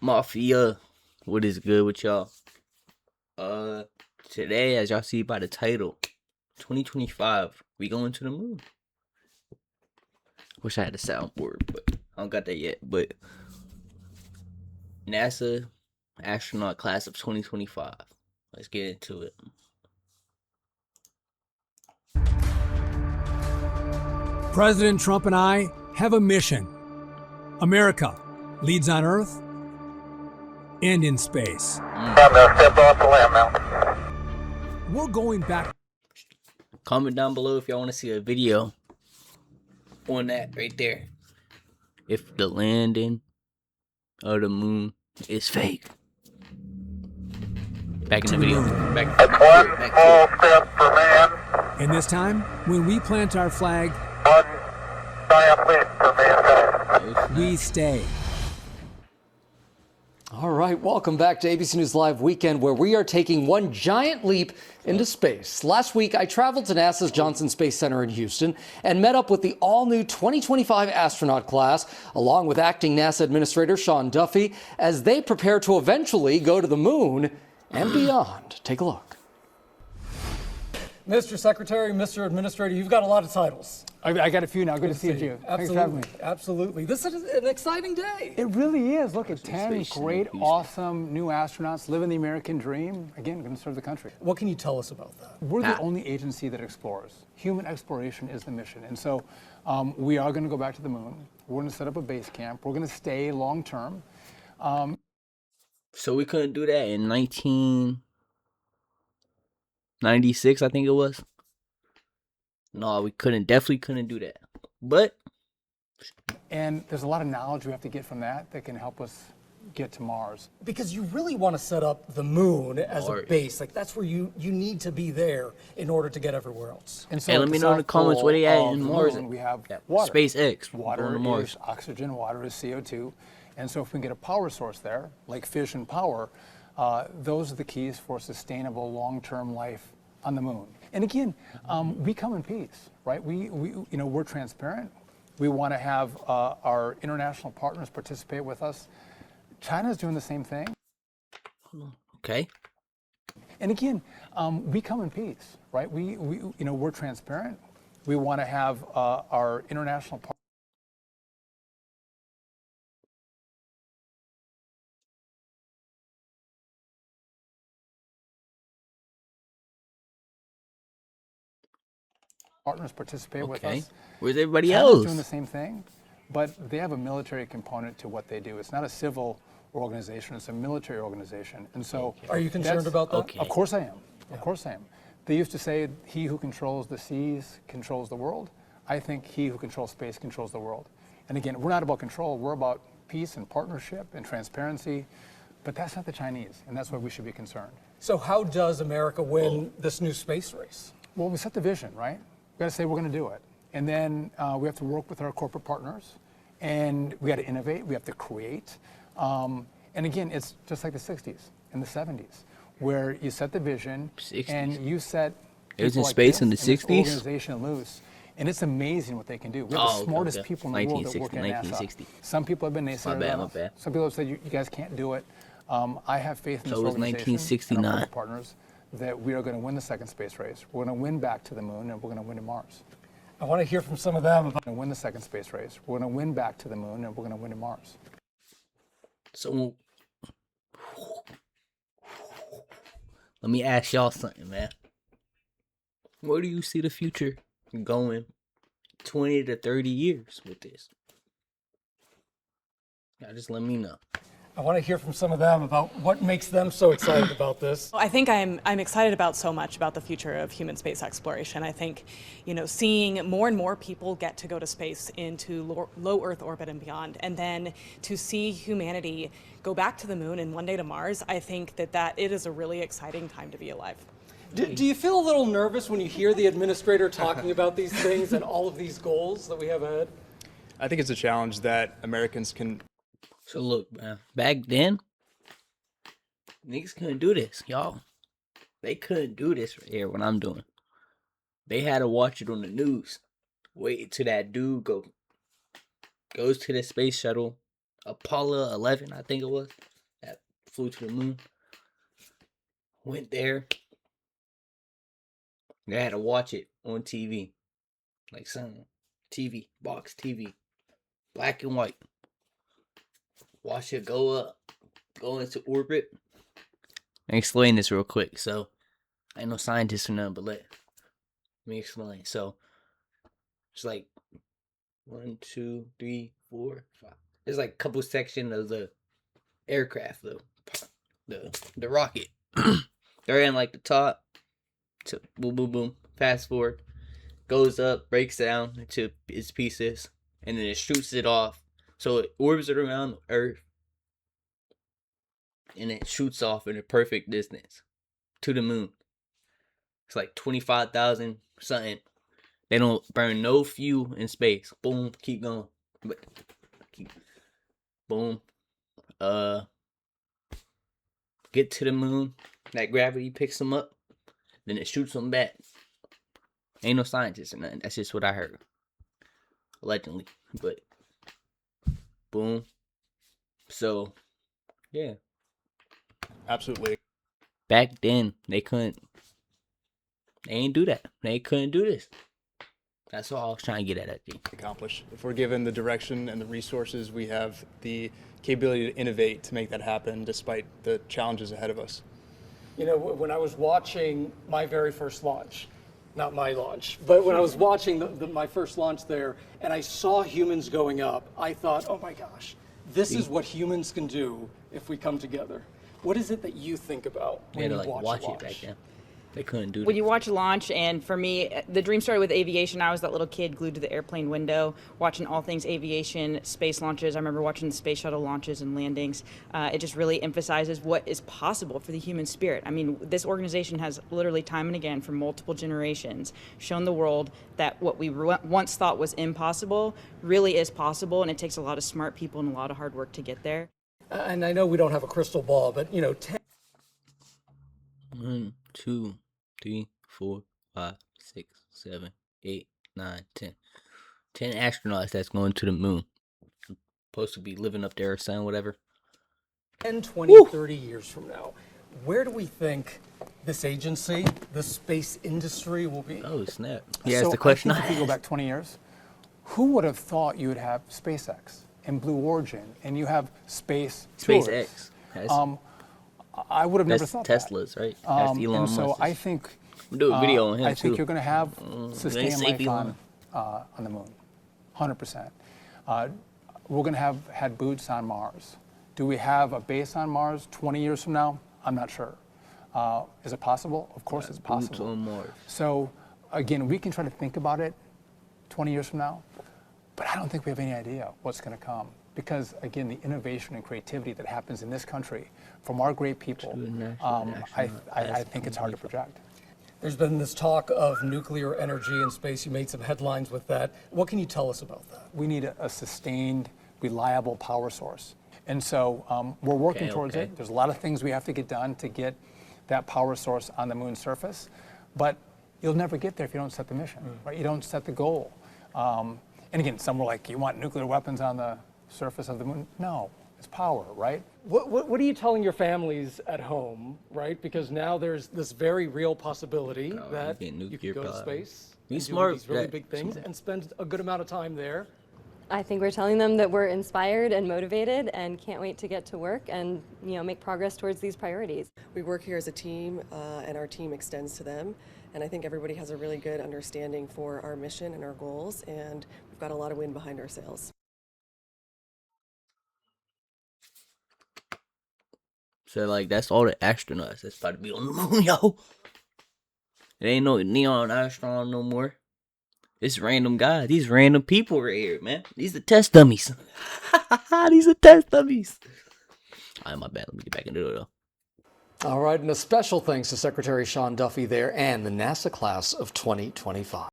Mafia, what is good with y'all? Today, as y'all see by the title, 2025, we going to the moon. Wish I had a soundboard, but I don't got that yet. But NASA astronaut class of 2025. Let's get into it. President Trump and I have a mission. America leads on Earth and in space. I'm gonna step off the land now. We're going back. Comment down below if y'all want to see a video on that right there. If the landing of the moon is fake. Back in the video. Back That's one small step for man, And this time, when we plant our flag, one giant leap for mankind. we stay. All right, welcome back to ABC News Live Weekend, where we are taking one giant leap into space. Last week, I traveled to NASA's Johnson Space Center in Houston and met up with the all-new 2025 astronaut class, along with acting NASA Administrator Sean Duffy, as they prepare to eventually go to the moon and beyond. Take a look. Mr. Secretary, Mr. Administrator, you've got a lot of titles. I got a few now. Good to see you. Thanks for having me. Absolutely. This is an exciting day. It really is. Look at 10 Space great, Houston. awesome new astronauts living the American dream. Again, going to serve the country. What can you tell us about that? We're the only agency that explores. Human exploration is the mission. And so we are going to go back to the moon. We're going to set up a base camp. We're going to stay long term. So we couldn't do that in 1996, I think it was. No, we couldn't. Definitely couldn't do that. But And there's a lot of knowledge we have to get from that can help us get to Mars. Because you really want to set up the moon as a Mars. base. Like that's where you need to be there in order to get everywhere else. And Hey, at let the me know in the South comments Pole where they at of in the Mars. moon, we have Yeah, water. SpaceX. Water going to Mars. is oxygen, water is CO2. And so if we can get a power source there, like fission power, those are the keys for sustainable long-term life on the moon. And again, we come in peace, right? We're transparent. We want to have our international partners participate with us. China's doing the same thing. Okay. And again, we come in peace, right? We're transparent. We want to have our international partners. Participate with Okay. us. Where's everybody China's else? doing the same thing, but they have a military component to what they do. It's not a civil organization; it's a military organization. And so, Are you concerned that's- about that? Okay. Of course I am. Of course I am. They used to say, "He who controls the seas controls the world." I think he who controls space controls the world. And again, we're not about control. We're about peace and partnership and transparency. But that's not the Chinese, and that's why we should be concerned. So how does America win this new space race? Well, we set the vision, right? We got to say we're going to do it. And then we have to work with our corporate partners. And we got to innovate. We have to create. And again, it's just like the 60s and the 70s, where you set the vision 60s. and you set It was people in like space this in the and this 60s? organization loose. And it's amazing what they can do. We have Oh, the okay, smartest okay. people in the world that work at 1960. NASA. Some people have been naysayers. bad, on my us. bad. Some people have said you guys can't do it. I have faith in So this it was organization and our 1969. corporate partners that we are going to win the second space race. We're going to win back to the moon, and we're going to win to Mars. I want to hear from some of them about We're going to win the second space race. We're going to win back to the moon, and we're going to win to Mars. So let me ask y'all something, man. Where do you see the future going 20 to 30 years with this? Now just let me know. I want to hear from some of them about what makes them so excited about this. I think I'm excited about so much about the future of human space exploration. I think, seeing more and more people get to go to space into low Earth orbit and beyond, and then to see humanity go back to the moon and one day to Mars, I think that it is a really exciting time to be alive. Do you feel a little nervous when you hear the administrator talking about these things and all of these goals that we have ahead? I think it's a challenge that Americans can. So look, man, back then, niggas couldn't do this, y'all. They couldn't do this right here, what I'm doing. They had to watch it on the news. Wait till that dude goes to the space shuttle, Apollo 11, I think it was. flew to the moon. Went there. They had to watch it on TV. Like some TV, box TV. Black and white. Watch it go up. Go into orbit. I'll explain this real quick. So, I ain't no scientist or nothing, but let me explain. So, it's like 1, 2, 3, 4, 5. There's like a couple sections of the aircraft, the rocket. They're in like the top. So boom, boom, boom. Fast forward, goes up, breaks down into its pieces, and then it shoots it off. So it orbits it around the Earth, and it shoots off in a perfect distance to the moon. It's like 25,000 something. They don't burn no fuel in space. Boom, keep going. But boom. Get to the moon. That gravity picks them up. Then it shoots them back. Ain't no scientist or nothing. That's just what I heard. Allegedly. But boom. So yeah. Absolutely. Back then they ain't do that. They couldn't do this. That's all I was trying to get at, I think. Accomplish. If we're given the direction and the resources, we have the capability to innovate to make that happen despite the challenges ahead of us. You know, when I was watching my very first launch, not my launch, but when I was watching my first launch there and I saw humans going up, I thought, oh my gosh, this is what humans can do if we come together. What is it that you think about They when had to you like watch watch it back then. They couldn't do When that. you watch launch, and for me, the dream started with aviation. I was that little kid glued to the airplane window, watching all things aviation, space launches. I remember watching the space shuttle launches and landings. It just really emphasizes what is possible for the human spirit. I mean, this organization has literally time and again for multiple generations shown the world that what we once thought was impossible really is possible, and it takes a lot of smart people and a lot of hard work to get there. And I know we don't have a crystal ball, but you know, 1, 2, 3, 4, 5, 6, 7, 8, 9, 10. 10 astronauts that's going to the moon. Supposed to be living up there or something, whatever. 10, 20, 30 years from now, where do we think this agency, the space industry will be? Oh, snap. He asked So the question I I think if you go asked. back 20 years, who would have thought you would have SpaceX and Blue Origin and you have space tours? SpaceX. That's, I would have never that's thought that. Tesla's, right? That's Elon And so Musk's. I think We'll do a video on him, I think too. you're going to have they sustained save life Elon. on the moon, 100%. We're going to have had boots on Mars. Do we have a base on Mars 20 years from now? I'm not sure. Is it possible? Of course it's Boots possible. on Mars. So again, we can try to think about it 20 years from now, but I don't think we have any idea what's going to come. Because again, the innovation and creativity that happens in this country from our great people, I think it's hard to project. There's been this talk of nuclear energy in space. You made some headlines with that. What can you tell us about that? We need a sustained, reliable power source. And so we're working towards it. There's a lot of things we have to get done to get that power source on the moon's surface. But you'll never get there if you don't set the mission, right? You don't set the goal. And again, some were like, you want nuclear weapons on the surface of the moon? No, it's power, right? What are you telling your families at home, right? Because now there's this very real possibility that get you nuclear can go to power. space Be and do smart, these really Jack. big things and spend a good amount of time there. I think we're telling them that we're inspired and motivated and can't wait to get to work and make progress towards these priorities. We work here as a team, and our team extends to them. And I think everybody has a really good understanding for our mission and our goals, and we've got a lot of wind behind our sails. So, like, that's all the astronauts that's about to be on the moon, yo. It ain't no neon astronaut no more. It's random guys. These random people right here, man. These are test dummies. These are test dummies. All right, my bad. Let me get back into it, though. All right, and a special thanks to Secretary Sean Duffy there and the NASA class of 2025.